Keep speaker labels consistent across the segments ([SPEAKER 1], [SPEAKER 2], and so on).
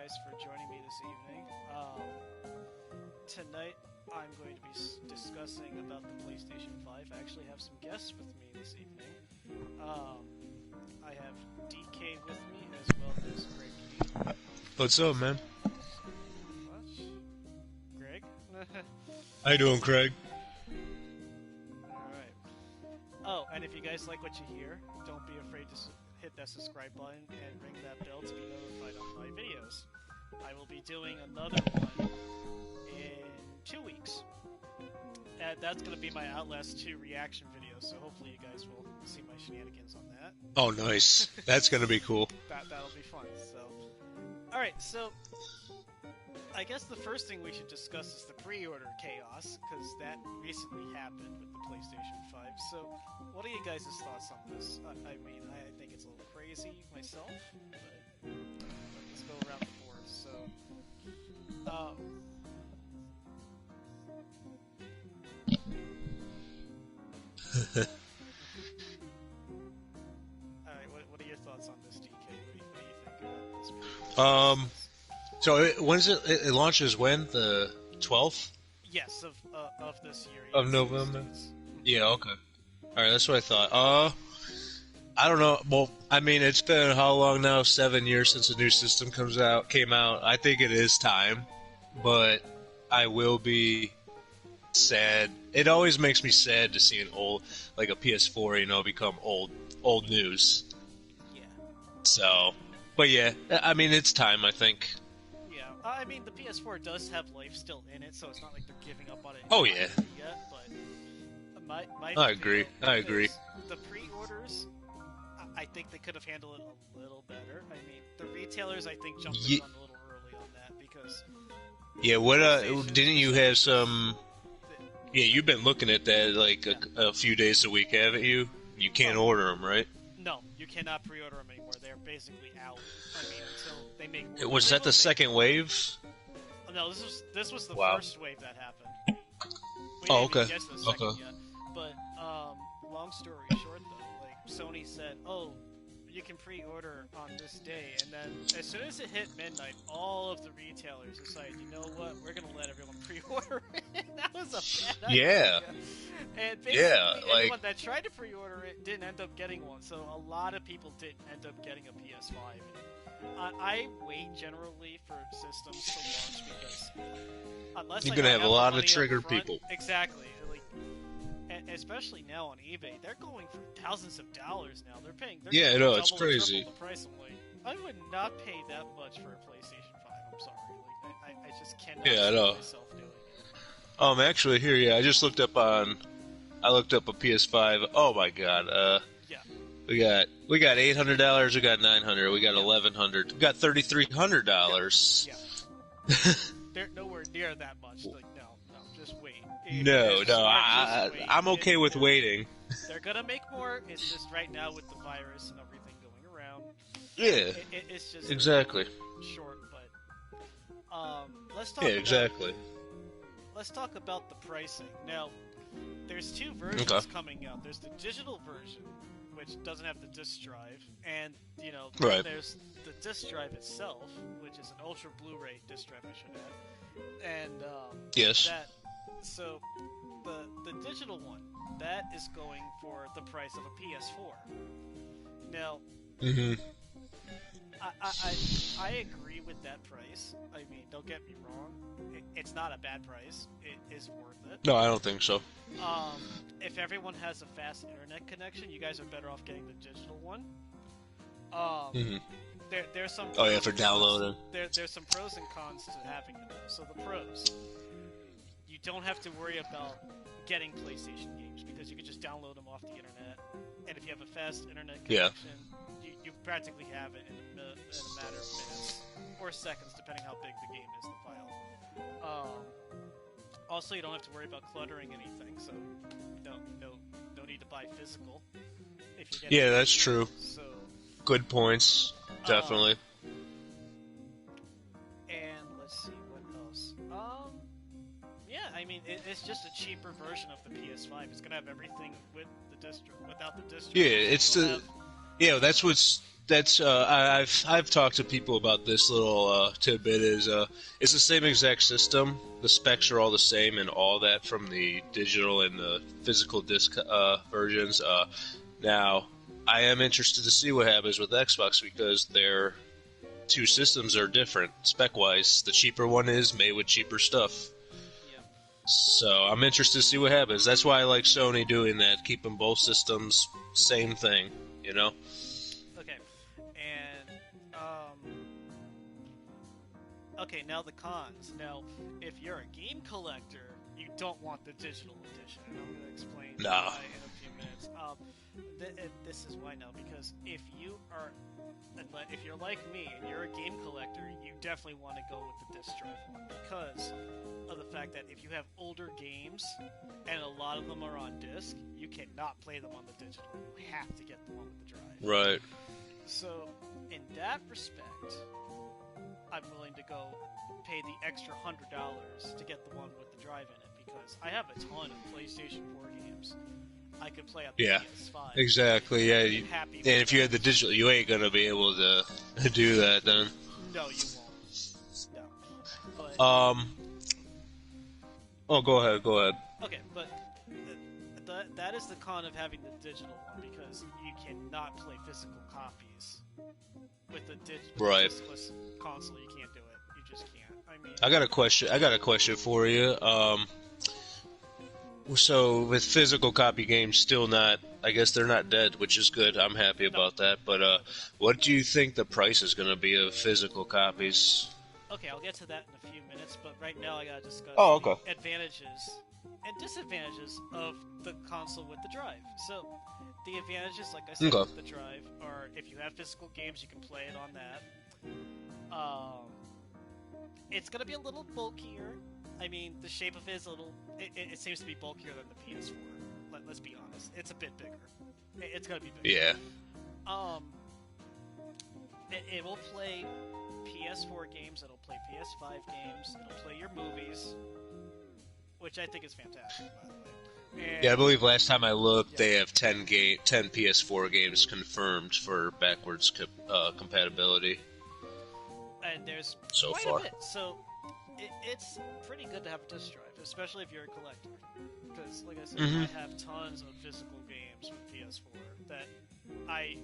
[SPEAKER 1] guys for joining me this evening. Tonight I'm going to be discussing about the PlayStation 5. I actually have some guests with me this evening. I have DK with me as well as Greg.
[SPEAKER 2] What's up, man?
[SPEAKER 1] Greg?
[SPEAKER 2] How you doing, Craig?
[SPEAKER 1] Alright. Oh, and if you guys like what you hear, don't be afraid to hit that subscribe button and ring that bell to be notified on my videos. I will be doing another one in 2 weeks. And that's going to be my Outlast 2 reaction video, so hopefully you guys will see my shenanigans on that.
[SPEAKER 2] Oh, nice. That's going to be cool.
[SPEAKER 1] That'll be fun. So, alright, so I guess the first thing we should discuss is the pre-order chaos, because that recently happened with the PlayStation 5. So, what are you guys' thoughts on this? I mean, I think it's a little crazy myself, but let's go around the board. So, alright, what are your thoughts on this, DK? What do you think about this pre-order?
[SPEAKER 2] So when's it? It launches when? The 12th?
[SPEAKER 1] Yes, of this year.
[SPEAKER 2] Of
[SPEAKER 1] yes,
[SPEAKER 2] November?
[SPEAKER 1] yes.
[SPEAKER 2] Yeah, okay. Alright, that's what I thought. I don't know. Well, I mean, it's been how long now? 7 years since the new system came out. I think it is time, but I will be sad. It always makes me sad to see an old, like a PS4, become old news.
[SPEAKER 1] Yeah.
[SPEAKER 2] So, but yeah, I mean, it's time, I think.
[SPEAKER 1] Yeah, I mean, the PS4 does have life still in it, so it's not like they're giving up on it.
[SPEAKER 2] Oh, yeah.
[SPEAKER 1] Yet, but my
[SPEAKER 2] I agree.
[SPEAKER 1] I
[SPEAKER 2] agree.
[SPEAKER 1] The pre-orders, I think they could have handled it a little better. I mean, the retailers, I think, jumped in on a little early on that because.
[SPEAKER 2] Yeah, what? Didn't you have some? Yeah, you've been looking at that like a few days a week, haven't you? You can't order them, right?
[SPEAKER 1] No, you cannot pre-order them anymore. They're basically out. I mean, until they make.
[SPEAKER 2] Was that the second wave?
[SPEAKER 1] No, this was the first wave that happened. We
[SPEAKER 2] Oh,
[SPEAKER 1] didn't even
[SPEAKER 2] okay.
[SPEAKER 1] get to the second yet. But long story short, though, like Sony said, "Oh, you can pre-order on this day," and then as soon as it hit midnight, all of the retailers decided, "You know what? We're gonna let everyone pre-order it." That was a bad idea. And basically, anyone that tried to pre-order it didn't end up getting one. So a lot of people didn't end up getting a PS5. I wait generally for systems to launch because unless
[SPEAKER 2] you're gonna have a lot of triggered
[SPEAKER 1] front,
[SPEAKER 2] people.
[SPEAKER 1] Exactly. Like, especially now on eBay, they're going for thousands of dollars now. They're paying.
[SPEAKER 2] Yeah, I know, it's crazy.
[SPEAKER 1] The price. I'm like, I would not pay that much for a PlayStation 5. I'm sorry. Like, I just cannot see myself doing it.
[SPEAKER 2] Actually, here, I just looked up I looked up a PS5. Oh my God.
[SPEAKER 1] Yeah.
[SPEAKER 2] We got $800. We got $900. We got $1,100. We got $3,300.
[SPEAKER 1] Yeah. They're nowhere near that much. Like, no, just wait.
[SPEAKER 2] I'm okay with waiting.
[SPEAKER 1] They're gonna make more. It's just right now with the virus and everything going around.
[SPEAKER 2] Yeah.
[SPEAKER 1] It's just
[SPEAKER 2] exactly
[SPEAKER 1] short, but let's talk. Let's talk about the pricing now. There's two versions coming out. There's the digital version, which doesn't have the disc drive, and there's the disc drive itself, which is an Ultra Blu-ray disc drive, I should add. And
[SPEAKER 2] yes.
[SPEAKER 1] So the digital one that is going for the price of a PS4. Now, I agree with that price. I mean, don't get me wrong. It's not a bad price. It is worth it.
[SPEAKER 2] No, I don't think so.
[SPEAKER 1] If everyone has a fast internet connection, you guys are better off getting the digital one. There's some.
[SPEAKER 2] Oh yeah, for downloading.
[SPEAKER 1] There's some pros and cons to having them. So the pros, you don't have to worry about getting PlayStation games because you can just download them off the internet. And if you have a fast internet connection, you practically have it in a matter of minutes or seconds, depending how big the game is, the file. Also, you don't have to worry about cluttering anything, so no need to buy physical. If you're getting
[SPEAKER 2] that's true.
[SPEAKER 1] So,
[SPEAKER 2] good points, definitely.
[SPEAKER 1] And let's see what else. I mean, it's just a cheaper version of the PS5. It's gonna have everything with the without the disc.
[SPEAKER 2] Yeah, it's the. Yeah, that's what's that's I've talked to people about this little tidbit. It's the same exact system. The specs are all the same and all that from the digital and the physical disc versions. Now, I am interested to see what happens with Xbox because their two systems are different spec-wise. The cheaper one is made with cheaper stuff.
[SPEAKER 1] Yeah.
[SPEAKER 2] So I'm interested to see what happens. That's why I like Sony doing that, keeping both systems same thing, you know?
[SPEAKER 1] Okay. And okay, now the cons. Now, if you're a game collector, you don't want the digital edition. And I'm going to explain why in a few minutes. This is why now, because if you're like me and you're a game collector, you definitely want to go with the disc drive one because of the fact that if you have older games and a lot of them are on disc, you cannot play them on the digital. You have to get the one with the drive.
[SPEAKER 2] Right.
[SPEAKER 1] So, in that respect, I'm willing to go pay the extra $100 to get the one with the drive in it because I have a ton of PlayStation 4 games I could play on the PS5.
[SPEAKER 2] Exactly. Yeah. And if you had the digital, you ain't gonna be able to do that then.
[SPEAKER 1] No, you won't. No. But,
[SPEAKER 2] oh, go ahead.
[SPEAKER 1] Okay, but that is the con of having the digital one because you cannot play physical copies with the discless console. You can't do it. You just can't. I mean,
[SPEAKER 2] I got a question for you. So with physical copy games still not, I guess they're not dead, which is good. I'm happy about that. But what do you think the price is going to be of physical copies?
[SPEAKER 1] Okay, I'll get to that in a few minutes, but right now I gotta discuss
[SPEAKER 2] the
[SPEAKER 1] advantages and disadvantages of the console with the drive. So, the advantages, like I said, with the drive are if you have physical games, you can play it on that. It's gonna be a little bulkier. I mean, the shape of it is a little... It seems to be bulkier than the PS4. Let's be honest. It's a bit bigger. It's gonna be bigger.
[SPEAKER 2] Yeah.
[SPEAKER 1] It will play PS4 games, it'll play PS5 games, it'll play your movies, which I think is fantastic, by the way. And,
[SPEAKER 2] yeah, I believe last time I looked, they have 10 PS4 games confirmed for backwards compatibility.
[SPEAKER 1] And there's
[SPEAKER 2] so
[SPEAKER 1] quite
[SPEAKER 2] far.
[SPEAKER 1] a bit. So it's pretty good to have a disc drive, especially if you're a collector. Because, like I said, I have tons of physical games with PS4 that I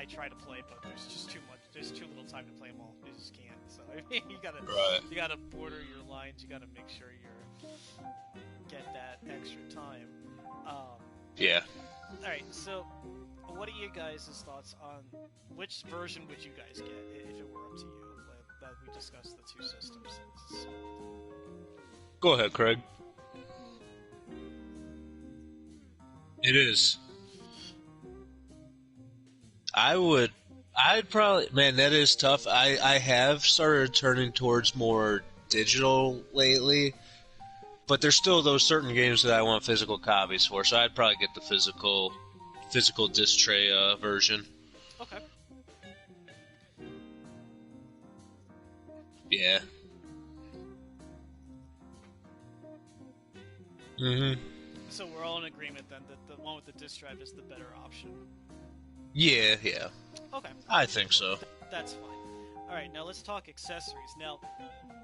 [SPEAKER 1] try to play, but there's just too much. There's too little time to play them all. You just can't. So I mean, you gotta border your lines. You gotta make sure get that extra time.
[SPEAKER 2] Yeah.
[SPEAKER 1] All right. So, what are you guys' thoughts on which version would you guys get if it were up to you? That we discussed the two systems.
[SPEAKER 2] Go ahead, Craig. It is. I'd probably, man, that is tough. I have started turning towards more digital lately, but there's still those certain games that I want physical copies for, so I'd probably get the physical disc tray version.
[SPEAKER 1] Okay.
[SPEAKER 2] Yeah.
[SPEAKER 1] So we're all in agreement then that the one with the disc drive is the better option.
[SPEAKER 2] Yeah.
[SPEAKER 1] Okay.
[SPEAKER 2] I think so.
[SPEAKER 1] That's fine. Alright, now let's talk accessories. Now,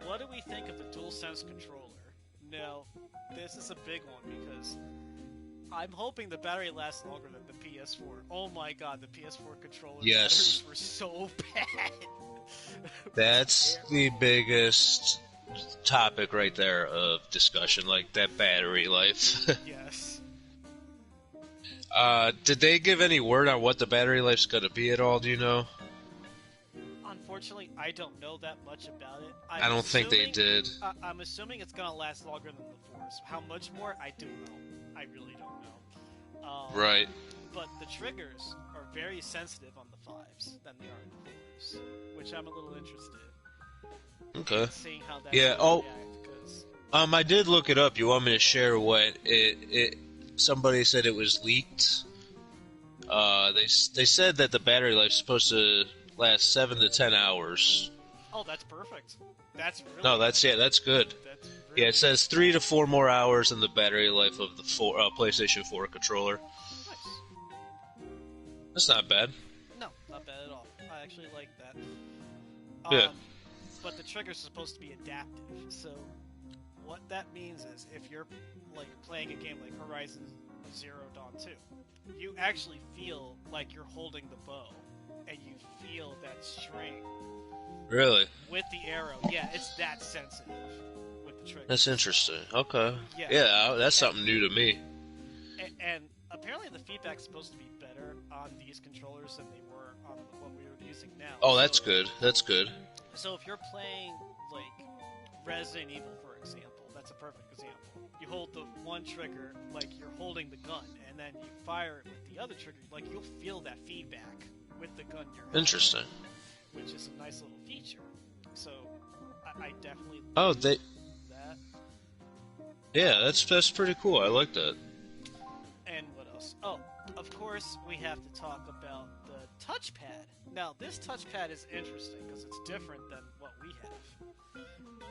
[SPEAKER 1] what do we think of the DualSense controller? Now, this is a big one because I'm hoping the battery lasts longer than the PS4. Oh my god, the PS4 controller batteries were so bad.
[SPEAKER 2] That's the biggest topic right there of discussion, like that battery life.
[SPEAKER 1] Yes.
[SPEAKER 2] Did they give any word on what the battery life's gonna be at all, do you know?
[SPEAKER 1] Unfortunately, I don't know that much about it.
[SPEAKER 2] I don't think they did.
[SPEAKER 1] I'm assuming it's gonna last longer than the 4s. How much more? I don't know. I really don't know.
[SPEAKER 2] Right.
[SPEAKER 1] But the triggers are very sensitive on the 5s than they are on the 4s, which I'm a little interested in.
[SPEAKER 2] Okay.
[SPEAKER 1] Seeing how that
[SPEAKER 2] react, I did look it up. You want me to share what somebody said it was leaked. They said that the battery life's supposed to last 7 to 10 hours.
[SPEAKER 1] Oh, that's perfect. That's really
[SPEAKER 2] that's good. That's really it says 3 to 4 more hours in the battery life of the PlayStation 4 controller.
[SPEAKER 1] Nice.
[SPEAKER 2] That's not bad.
[SPEAKER 1] No, that at all. I actually like that.
[SPEAKER 2] Yeah.
[SPEAKER 1] But the trigger's supposed to be adaptive, so what that means is if you're like playing a game like Horizon Zero Dawn 2, you actually feel like you're holding the bow, and you feel that strain.
[SPEAKER 2] Really?
[SPEAKER 1] With the arrow, yeah, it's that sensitive with the trigger.
[SPEAKER 2] That's interesting. Okay.
[SPEAKER 1] Yeah,
[SPEAKER 2] that's something new to me.
[SPEAKER 1] And apparently the feedback's supposed to be better on these controllers than they were on what we were using now.
[SPEAKER 2] Oh, that's good. That's good.
[SPEAKER 1] So if you're playing, like, Resident Evil, for example, that's a perfect example. You hold the one trigger like you're holding the gun, and then you fire it with the other trigger. Like, you'll feel that feedback with the gun you're holding.
[SPEAKER 2] Interesting.
[SPEAKER 1] Which is a nice little feature. So, I definitely
[SPEAKER 2] like
[SPEAKER 1] that.
[SPEAKER 2] Yeah, that's pretty cool. I like that.
[SPEAKER 1] And what else? Oh, of course, we have to talk about the touchpad. Now, this touchpad is interesting because it's different than what we have.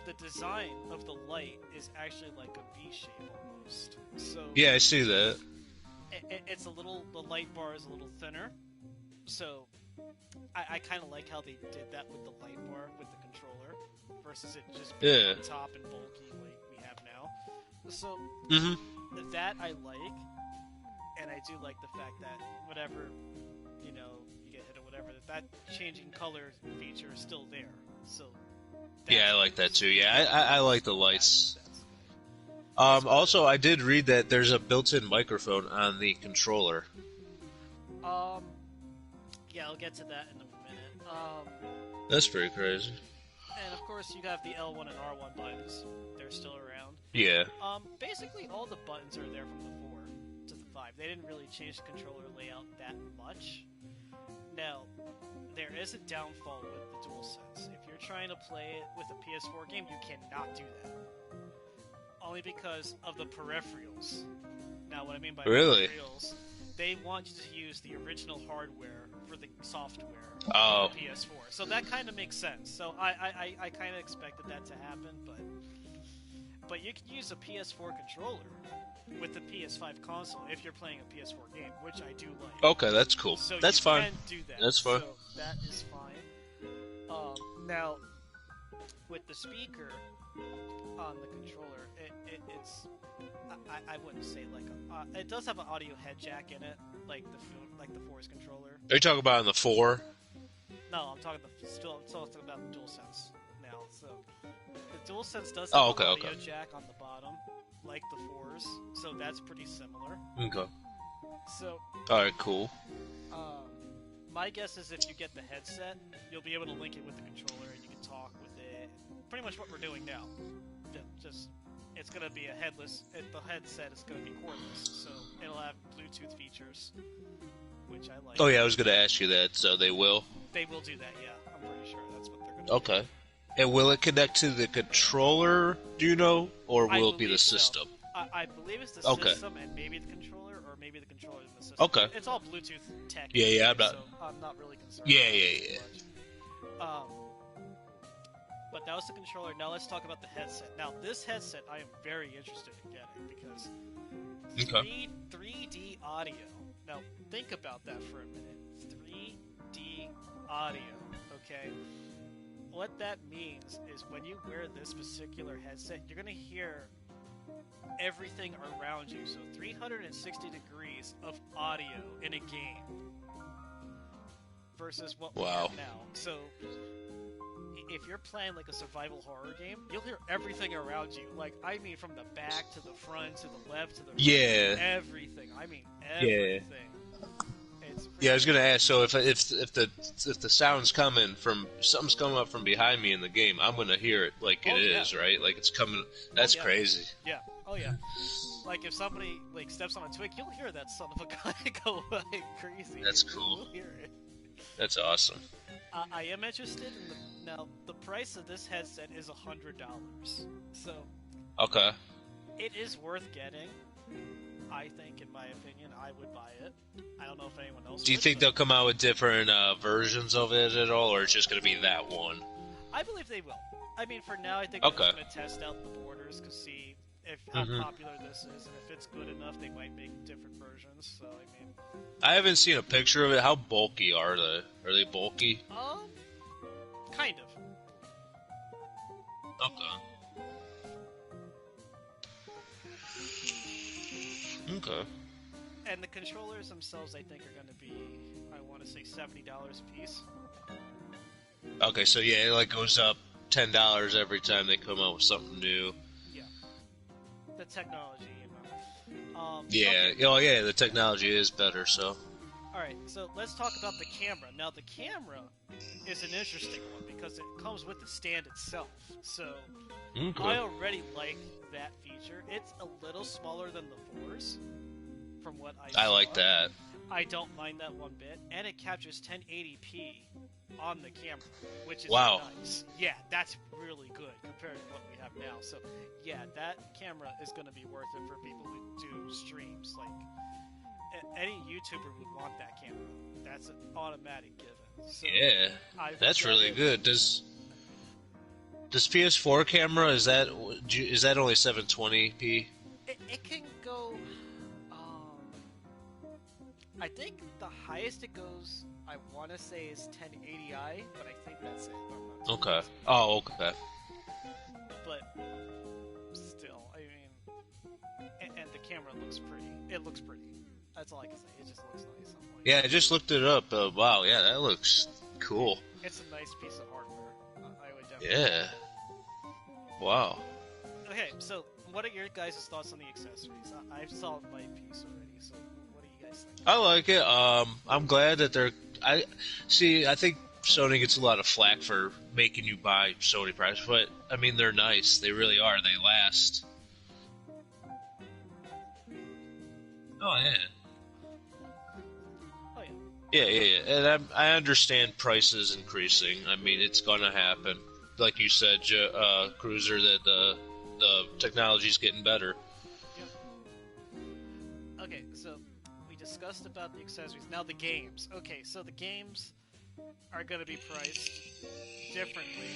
[SPEAKER 1] The design of the light is actually like a V shape almost. So
[SPEAKER 2] yeah, I see that.
[SPEAKER 1] It's a little. The light bar is a little thinner. So I kind of like how they did that with the light bar with the controller versus it just being on top and bulky like we have now. So that I like, and I do like the fact that whatever you get hit or whatever, that changing color feature is still there. So
[SPEAKER 2] yeah, I like that too. Yeah, I like the lights. Also, I did read that there's a built-in microphone on the controller.
[SPEAKER 1] Yeah, I'll get to that in a minute.
[SPEAKER 2] That's pretty crazy.
[SPEAKER 1] And of course, you have the L1 and R1 buttons. They're still around.
[SPEAKER 2] Yeah.
[SPEAKER 1] Basically, all the buttons are there from the 4 to the 5. They didn't really change the controller layout that much. Now, there is a downfall with the DualSense. If you're trying to play it with a PS4 game, you cannot do that. Only because of the peripherals. Now, what I mean by peripherals, they want you to use the original hardware for the software of the PS4. So that kind of makes sense. So I kind of expected that to happen, but you can use a PS4 controller with the PS5 console if you're playing a PS4 game, which I do like.
[SPEAKER 2] Okay, that's cool.
[SPEAKER 1] So
[SPEAKER 2] that's fine.
[SPEAKER 1] Can do that.
[SPEAKER 2] That's fine.
[SPEAKER 1] So that is fine. Now, with the speaker on the controller, it's I wouldn't say like it does have an audio head jack in it, like the Force controller.
[SPEAKER 2] Are you talking about on the 4?
[SPEAKER 1] No, I'm still talking about the DualSense now. So the DualSense does have an audio jack on the bottom, like the 4s. So that's pretty similar.
[SPEAKER 2] Okay.
[SPEAKER 1] So.
[SPEAKER 2] All right, cool.
[SPEAKER 1] My guess is if you get the headset, you'll be able to link it with the controller and you can talk with it. Pretty much what we're doing now. Just it's gonna be a headless. The headset is gonna be cordless, so it'll have Bluetooth features, which I like.
[SPEAKER 2] Oh yeah, I was gonna ask you that. So they will.
[SPEAKER 1] They will do that. Yeah, I'm pretty sure that's what they're gonna do.
[SPEAKER 2] Okay. And will it connect to the controller? Do you know, or will it be the system?
[SPEAKER 1] So. I believe it's the system and maybe the controller, or maybe the controller and the system.
[SPEAKER 2] Okay.
[SPEAKER 1] It's all Bluetooth tech.
[SPEAKER 2] Yeah.
[SPEAKER 1] I'm not really concerned.
[SPEAKER 2] Yeah.
[SPEAKER 1] But that was the controller. Now let's talk about the headset. Now this headset I am very interested in getting because 3D audio. Now think about that for a minute. 3D audio. Okay. What that means is when you wear this particular headset, you're gonna hear everything around you. So 360 degrees of audio in a game versus what we have now. So if you're playing like a survival horror game, you'll hear everything around you. Like, I mean, from the back to the front to the left to the right, everything. I mean, everything.
[SPEAKER 2] Yeah, I was gonna ask. So if the sound's coming from something's coming up from behind me in the game, I'm gonna hear it like it is, right? Like it's coming. That's crazy.
[SPEAKER 1] Yeah. Oh yeah. Like if somebody like steps on a twig, you'll hear that son of a guy go like crazy.
[SPEAKER 2] That's cool.
[SPEAKER 1] You'll hear it.
[SPEAKER 2] That's awesome.
[SPEAKER 1] I am interested in the price of this headset is $100. So
[SPEAKER 2] okay,
[SPEAKER 1] it is worth getting. I think, in my opinion, I would buy it. I don't know if anyone else.
[SPEAKER 2] Do you think they'll come out with different versions of it at all, or it's just going to be that one?
[SPEAKER 1] I believe they will. I mean, for now, I think they're just going to test out the borders to see if how popular this is, and if it's good enough, they might make different versions. So I mean,
[SPEAKER 2] I haven't seen a picture of it. How bulky are they? Are they bulky?
[SPEAKER 1] Kind of.
[SPEAKER 2] Okay.
[SPEAKER 1] And the controllers themselves, I think, are going to be, I want to say, $70 a piece.
[SPEAKER 2] Okay, so yeah, it like goes up $10 every time they come out with something new.
[SPEAKER 1] Yeah. The technology, you know.
[SPEAKER 2] Yeah.
[SPEAKER 1] Okay.
[SPEAKER 2] Oh yeah, the technology is better. So.
[SPEAKER 1] All right, so let's talk about the camera. Now, the camera is an interesting one because it comes with the stand itself. So, I already like that feature. It's a little smaller than the 4s, from what I saw.
[SPEAKER 2] I like that.
[SPEAKER 1] I don't mind that one bit, and it captures 1080p on the camera, which is nice. Yeah, that's really good compared to what we have now. So, yeah, that camera is going to be worth it for people who do streams. Like, any YouTuber would want that camera. That's an automatic given. So
[SPEAKER 2] yeah, that's really good. Does PS4 camera, is that only 720p?
[SPEAKER 1] It can go. I think the highest it goes, I want to say, is 1080i, but I think that's it.
[SPEAKER 2] Okay. Oh, okay.
[SPEAKER 1] But still, I mean, and the camera looks pretty. It looks pretty. That's all I can say. It just looks nice.
[SPEAKER 2] Yeah, I just looked it up. Wow, yeah, that looks cool.
[SPEAKER 1] It's a nice piece of hardware. I would definitely.
[SPEAKER 2] Yeah. Wow.
[SPEAKER 1] Okay, so what are your guys' thoughts on the accessories? I've solved my piece already, so what do you guys think?
[SPEAKER 2] I like it. I'm glad that I think Sony gets a lot of flack for making you buy Sony products, but I mean, they're nice. They really are. They last. Oh, yeah. Yeah, and I understand prices increasing. I mean, it's gonna happen. Like you said, Cruiser, that the technology's getting better.
[SPEAKER 1] Yep. Okay, so we discussed about the accessories. Now the games. Okay, so the games are gonna be priced differently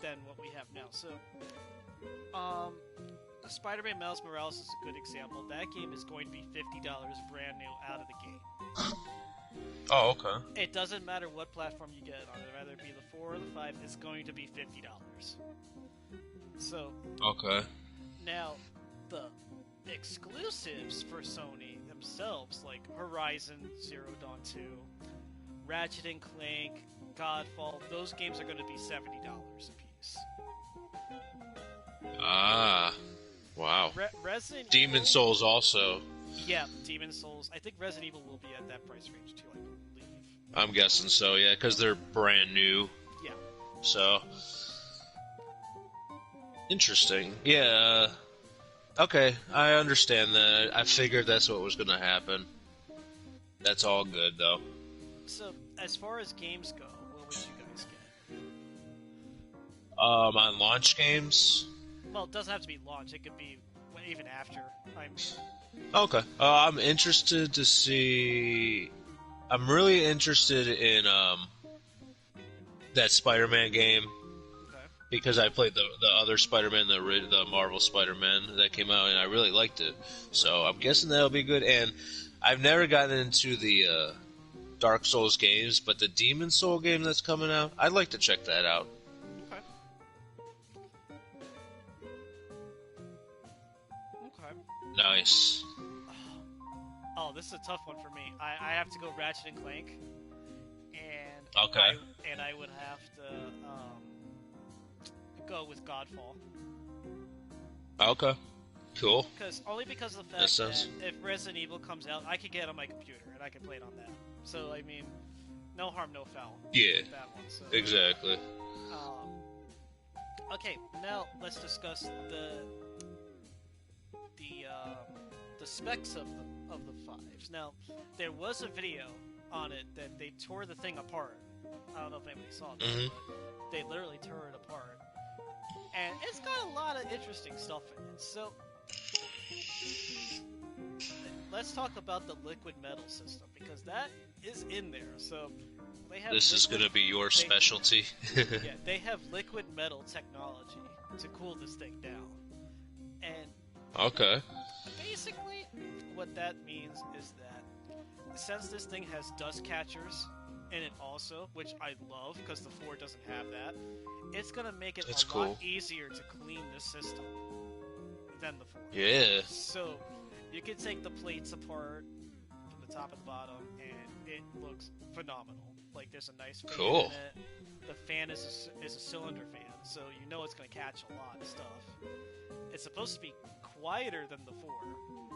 [SPEAKER 1] than what we have now. So, Spider-Man Miles Morales is a good example. That game is going to be $50 brand new out of the game.
[SPEAKER 2] Oh, okay.
[SPEAKER 1] It doesn't matter what platform you get it on. Whether it be the 4 or the 5, it's going to be $50. So.
[SPEAKER 2] Okay.
[SPEAKER 1] Now, the exclusives for Sony themselves, like Horizon Zero Dawn 2, Ratchet and Clank, Godfall, those games are going to be $70 a piece.
[SPEAKER 2] Ah. Wow.
[SPEAKER 1] Resident
[SPEAKER 2] Demon
[SPEAKER 1] Evil,
[SPEAKER 2] Souls also.
[SPEAKER 1] Yeah, Demon Souls. I think Resident Evil will be at that price range too, I believe.
[SPEAKER 2] I'm guessing so, yeah, because they're brand new.
[SPEAKER 1] Yeah.
[SPEAKER 2] So. Interesting. Yeah. Okay, I understand that. I figured that's what was going to happen. That's all good, though.
[SPEAKER 1] So, as far as games go, what would you guys get?
[SPEAKER 2] On launch games?
[SPEAKER 1] Well, it doesn't have to be launch. It could be even after.
[SPEAKER 2] Okay. I'm interested to see. I'm really interested in that Spider-Man game.
[SPEAKER 1] Okay.
[SPEAKER 2] Because I played the other Spider-Man, the Marvel Spider-Man that came out, and I really liked it. So I'm guessing that'll be good. And I've never gotten into the Dark Souls games, but the Demon Soul game that's coming out, I'd like to check that out. Nice.
[SPEAKER 1] Oh, this is a tough one for me. I have to go Ratchet and Clank, and I would have to go with Godfall.
[SPEAKER 2] Okay, cool.
[SPEAKER 1] Only because of the fact that if Resident Evil comes out, I could get it on my computer and I can play it on that. So I mean, no harm, no foul.
[SPEAKER 2] Yeah,
[SPEAKER 1] that one, so.
[SPEAKER 2] Exactly.
[SPEAKER 1] Okay, now let's discuss the specs of the 5s. Now, there was a video on it that they tore the thing apart. I don't know if anybody saw this, but they literally tore it apart. And it's got a lot of interesting stuff in it. So, let's talk about the liquid metal system, because that is in there. So, they have
[SPEAKER 2] this is going to be your specialty.
[SPEAKER 1] Yeah, they have liquid metal technology to cool this thing down. And
[SPEAKER 2] Okay.
[SPEAKER 1] Basically, what that means is that since this thing has dust catchers in it also, which I love because the 4 doesn't have that, it's going to make it
[SPEAKER 2] That's
[SPEAKER 1] a lot
[SPEAKER 2] cool.
[SPEAKER 1] easier to clean this system than the 4.
[SPEAKER 2] Yeah.
[SPEAKER 1] So you can take the plates apart from the top and the bottom, and it looks phenomenal. Like, there's a nice fan
[SPEAKER 2] Cool.
[SPEAKER 1] in it. The fan is a cylinder fan, so you know it's going to catch a lot of stuff. It's supposed to be quieter than the 4,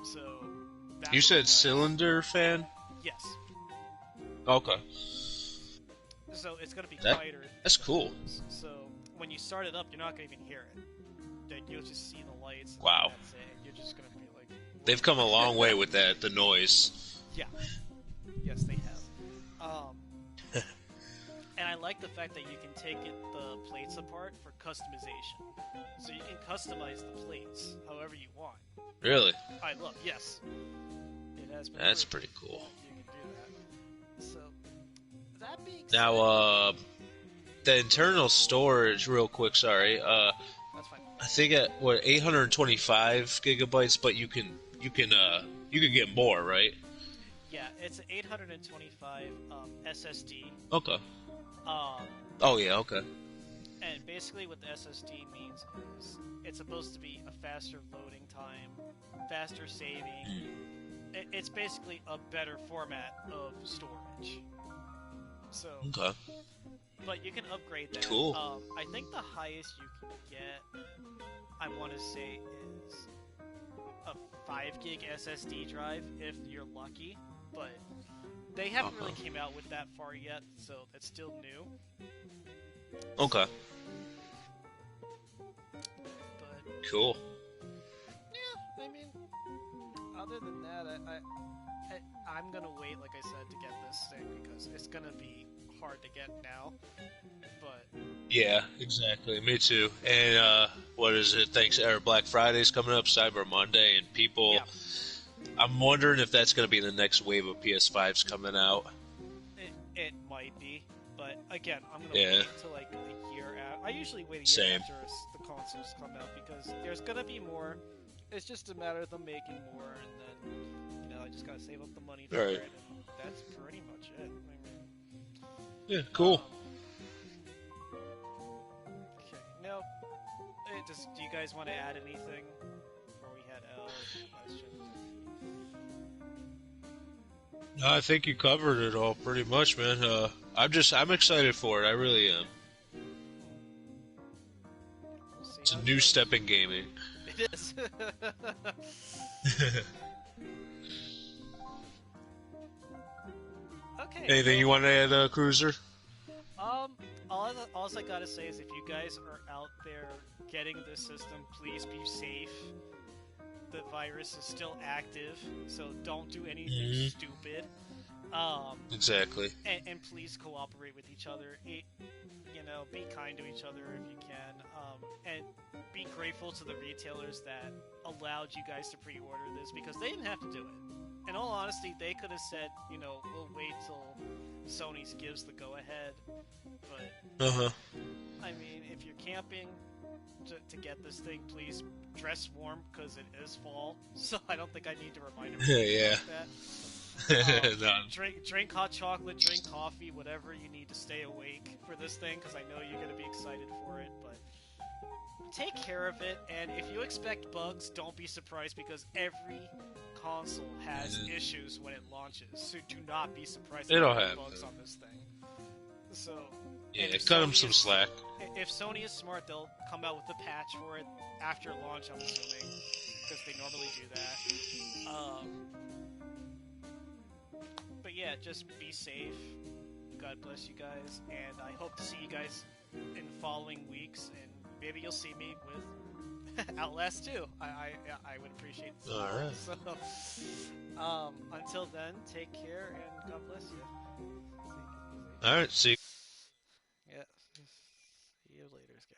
[SPEAKER 1] so... that
[SPEAKER 2] You
[SPEAKER 1] would be
[SPEAKER 2] said
[SPEAKER 1] nice.
[SPEAKER 2] cylinder fan?
[SPEAKER 1] Yes.
[SPEAKER 2] Okay.
[SPEAKER 1] So it's going to be
[SPEAKER 2] That-
[SPEAKER 1] quieter.
[SPEAKER 2] that's
[SPEAKER 1] than
[SPEAKER 2] cool.
[SPEAKER 1] the 4s. So when you start it up, you're not going to even hear it. Then you'll just see the lights.
[SPEAKER 2] Wow.
[SPEAKER 1] And that's it. You're just going to be like...
[SPEAKER 2] They've come a long way with that, the noise.
[SPEAKER 1] Yeah. Yes, they have. And I like the fact that you can take the plates apart for customization. So you can customize the plates however you want.
[SPEAKER 2] Really?
[SPEAKER 1] I love, yes. It has been
[SPEAKER 2] That's
[SPEAKER 1] approved.
[SPEAKER 2] pretty cool.
[SPEAKER 1] You can do that. So, that being said...
[SPEAKER 2] Now, the internal storage, real quick, sorry.
[SPEAKER 1] That's fine.
[SPEAKER 2] I think at, 825 gigabytes, but you can get more, right?
[SPEAKER 1] Yeah, it's an 825 SSD.
[SPEAKER 2] Okay.
[SPEAKER 1] Um,
[SPEAKER 2] Oh, yeah, okay.
[SPEAKER 1] and basically what the SSD means is it's supposed to be a faster loading time, faster saving. It's basically a better format of storage. So,
[SPEAKER 2] Okay.
[SPEAKER 1] but you can upgrade that.
[SPEAKER 2] Cool.
[SPEAKER 1] I think the highest you can get, I want to say, is a 5 gig SSD drive if you're lucky, but they haven't really came out with that far yet, so that's still new.
[SPEAKER 2] Okay.
[SPEAKER 1] But
[SPEAKER 2] Cool.
[SPEAKER 1] yeah, I mean, other than that, I'm gonna wait, like I said, to get this thing because it's gonna be hard to get now. But
[SPEAKER 2] Yeah, exactly. Me too. And what is it? Thanks. Black Friday's coming up, Cyber Monday, and people.
[SPEAKER 1] yeah,
[SPEAKER 2] I'm wondering if that's going to be the next wave of PS5s coming out.
[SPEAKER 1] it might be. But again, I'm gonna
[SPEAKER 2] Yeah.
[SPEAKER 1] wait until like a year out. I usually wait a year
[SPEAKER 2] Same.
[SPEAKER 1] after the consoles come out because there's gonna be more. It's just a matter of them making more, and then I just gotta save up the money for
[SPEAKER 2] Right.
[SPEAKER 1] it, and that's pretty much it. I mean,
[SPEAKER 2] Yeah, cool.
[SPEAKER 1] okay, now, do you guys want to add anything before we head out? Questions?
[SPEAKER 2] No, I think you covered it all pretty much, man. I'm excited for it. I really am.
[SPEAKER 1] We'll see
[SPEAKER 2] It's a
[SPEAKER 1] how it
[SPEAKER 2] new
[SPEAKER 1] goes.
[SPEAKER 2] step in gaming.
[SPEAKER 1] It is. Okay.
[SPEAKER 2] Anything you want to add, Cruiser?
[SPEAKER 1] All I gotta say is if you guys are out there getting this system, please be safe. The virus is still active, so don't do anything
[SPEAKER 2] Mhm.
[SPEAKER 1] stupid.
[SPEAKER 2] Exactly.
[SPEAKER 1] And please cooperate with each other. Be kind to each other if you can. And be grateful to the retailers that allowed you guys to pre-order this because they didn't have to do it. In all honesty, they could have said, we'll wait till Sony's gives the go-ahead. But,
[SPEAKER 2] Uh-huh.
[SPEAKER 1] I mean, if you're camping to get this thing, please dress warm because it is fall. So I don't think I need to remind everybody
[SPEAKER 2] Yeah.
[SPEAKER 1] about that.
[SPEAKER 2] No.
[SPEAKER 1] Drink hot chocolate, drink coffee, whatever you need to stay awake for this thing, because I know you're going to be excited for it, but take care of it, and if you expect bugs, don't be surprised, because every console has issues when it launches, so do not be surprised
[SPEAKER 2] It'll
[SPEAKER 1] if there are
[SPEAKER 2] happen.
[SPEAKER 1] bugs on this thing. So,
[SPEAKER 2] Yeah,
[SPEAKER 1] and if
[SPEAKER 2] cut them
[SPEAKER 1] Sony
[SPEAKER 2] some
[SPEAKER 1] is-
[SPEAKER 2] slack.
[SPEAKER 1] If Sony is smart, they'll come out with a patch for it after launch, I'm assuming, because they normally do that. But yeah, just be safe. God bless you guys, and I hope to see you guys in following weeks, and maybe you'll see me with Outlast 2. I would appreciate it.
[SPEAKER 2] All right.
[SPEAKER 1] So, until then, take care, and God bless you.
[SPEAKER 2] All right, see.
[SPEAKER 1] Yeah. See you later, guys.